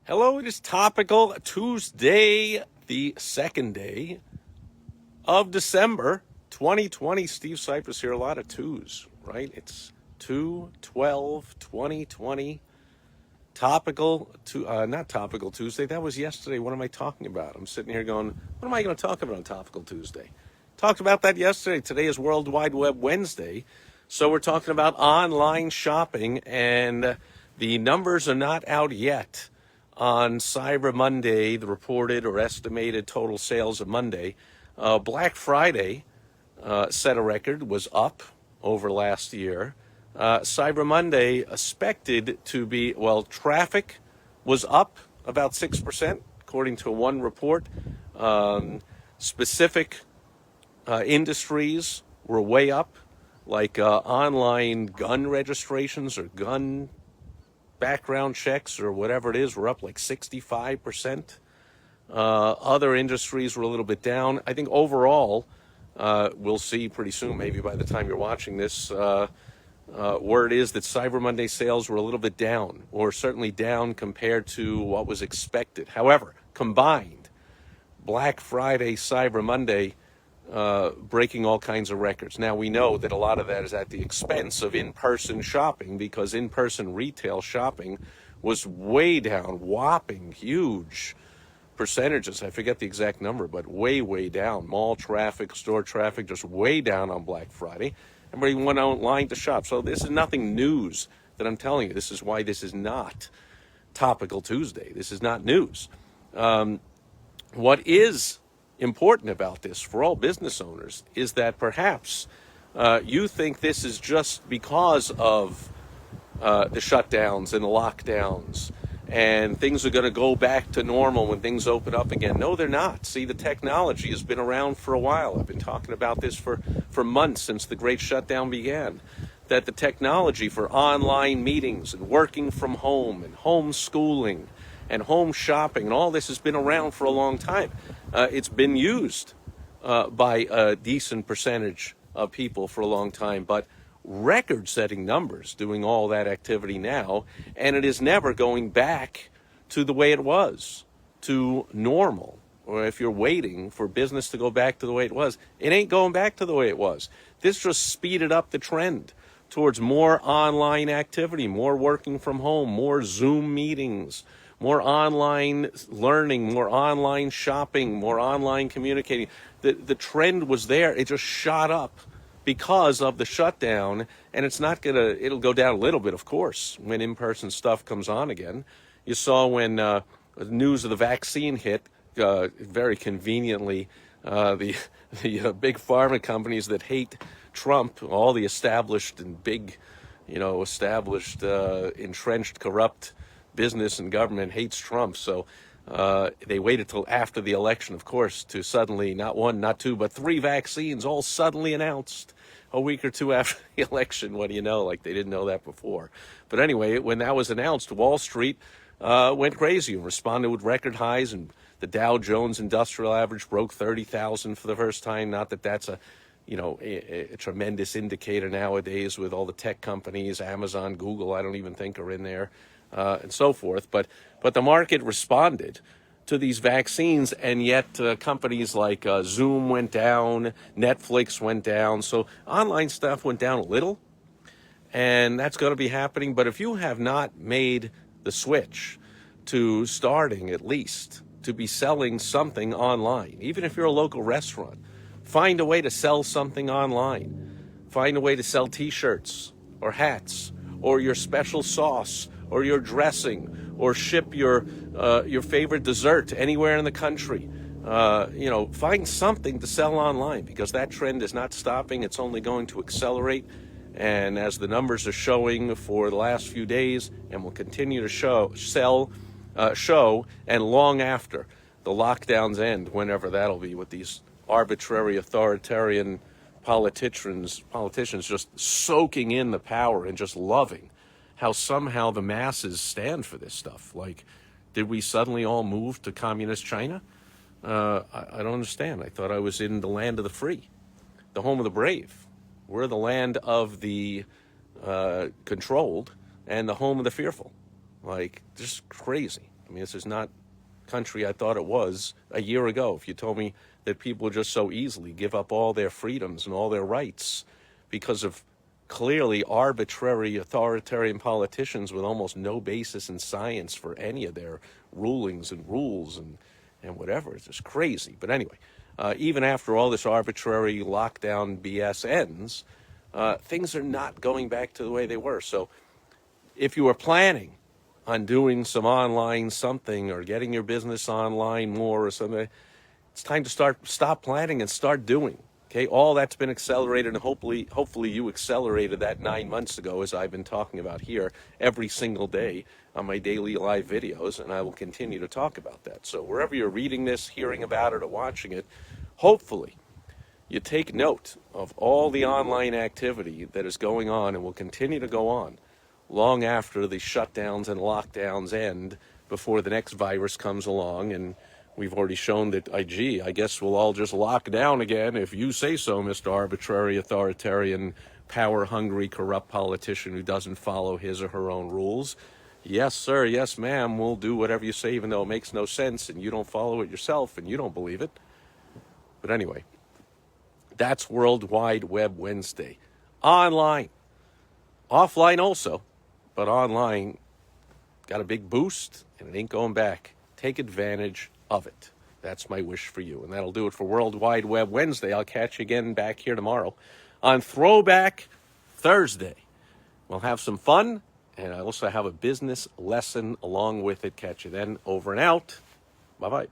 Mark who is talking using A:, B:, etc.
A: Hello, it is Topical Tuesday, the second day of December 2020. Steve Sipress here. A lot of twos, right? It's 2/12/2020. Not Topical Tuesday. That was yesterday. What am I talking about? I'm sitting here going, what am I going to talk about on Topical Tuesday? Talked about that yesterday. Today is World Wide Web Wednesday. So we're talking about online shopping, and the numbers are not out yet on Cyber Monday, the reported or estimated total sales of Monday. Black Friday set a record, was up over last year. Cyber Monday expected to be, traffic was up about 6%, according to one report. Specific industries were way up, like online gun registrations or gun background checks or whatever it is, were up like 65%. Other industries were a little bit down. I think overall, we'll see pretty soon, maybe by the time you're watching this, word is that Cyber Monday sales were a little bit down, or certainly down compared to what was expected. However, combined, Black Friday, Cyber Monday, breaking all kinds of records. Now, we know that a lot of that is at the expense of in-person shopping, because in-person retail shopping was way down, whopping, huge percentages. I forget the exact number, but way, way down. Mall traffic, store traffic, just way down on Black Friday. Everybody went online to shop. So this is nothing news that I'm telling you. This is why this is not Topical Tuesday. This is not news. What is important about this for all business owners is that perhaps you think this is just because of the shutdowns and the lockdowns, and things are going to go back to normal when things open up again. No, they're not. See, the technology has been around for a while. I've been talking about this for months, since the great shutdown began, that the technology for online meetings and working from home and homeschooling and home shopping and all this has been around for a long time. It's been used by a decent percentage of people for a long time, but record-setting numbers doing all that activity now, and it is never going back to the way it was, to normal. Or if you're waiting for business to go back to the way it was, it ain't going back to the way it was. This just speeded up the trend towards more online activity, more working from home, more Zoom meetings, more online learning, more online shopping, more online communicating. The trend was there. It just shot up because of the shutdown, and it'll go down a little bit, of course, when in-person stuff comes on again. You saw when the news of the vaccine hit, very conveniently, the big pharma companies that hate Trump, all the established and big, entrenched, corrupt business and government hates Trump. So they waited till after the election, of course, to suddenly, not one, not two, but three vaccines all suddenly announced a week or two after the election. What do you know? Like they didn't know that before. But anyway, when that was announced, Wall Street went crazy and responded with record highs, and the Dow Jones Industrial Average broke 30,000 for the first time. Not that that's a tremendous indicator nowadays with all the tech companies, Amazon, Google, I don't even think are in there. And so forth, but the market responded to these vaccines, and yet companies like Zoom went down, Netflix went down, so online stuff went down a little, and that's going to be happening. But if you have not made the switch to starting at least to be selling something online, even if you're a local restaurant, find a way to sell something online. Find a way to sell t-shirts or hats or your special sauce or your dressing, or ship your favorite dessert anywhere in the country. Find something to sell online, because that trend is not stopping. It's only going to accelerate. And as the numbers are showing for the last few days, and will continue to show, and long after the lockdowns end, whenever that'll be, with these arbitrary, authoritarian politicians just soaking in the power and just loving how somehow the masses stand for this stuff. Like, did we suddenly all move to communist China? I don't understand. I thought I was in the land of the free, the home of the brave. We're the land of the controlled and the home of the fearful. Like, just crazy. I mean, this is not country I thought it was a year ago. If you told me that people would just so easily give up all their freedoms and all their rights because of clearly arbitrary authoritarian politicians with almost no basis in science for any of their rulings and rules and whatever, it's just crazy. But anyway, even after all this arbitrary lockdown BS ends, things are not going back to the way they were. So if you were planning on doing some online something or getting your business online more or something, it's time to stop planning and start doing. Okay, all that's been accelerated, and hopefully you accelerated that 9 months ago, as I've been talking about here every single day on my daily live videos, and I will continue to talk about that. So wherever you're reading this, hearing about it, or watching it, hopefully you take note of all the online activity that is going on and will continue to go on long after the shutdowns and lockdowns end, before the next virus comes along. And we've already shown that, I guess we'll all just lock down again if you say so, Mr. Arbitrary, authoritarian, power-hungry, corrupt politician who doesn't follow his or her own rules. Yes, sir, yes, ma'am, we'll do whatever you say, even though it makes no sense and you don't follow it yourself and you don't believe it. But anyway, that's World Wide Web Wednesday. Online. Offline also, but online got a big boost and it ain't going back. Take advantage of it. That's my wish for you. And that'll do it for World Wide Web Wednesday. I'll catch you again back here tomorrow on Throwback Thursday. We'll have some fun, and I also have a business lesson along with it. Catch you then. Over and out. Bye-bye.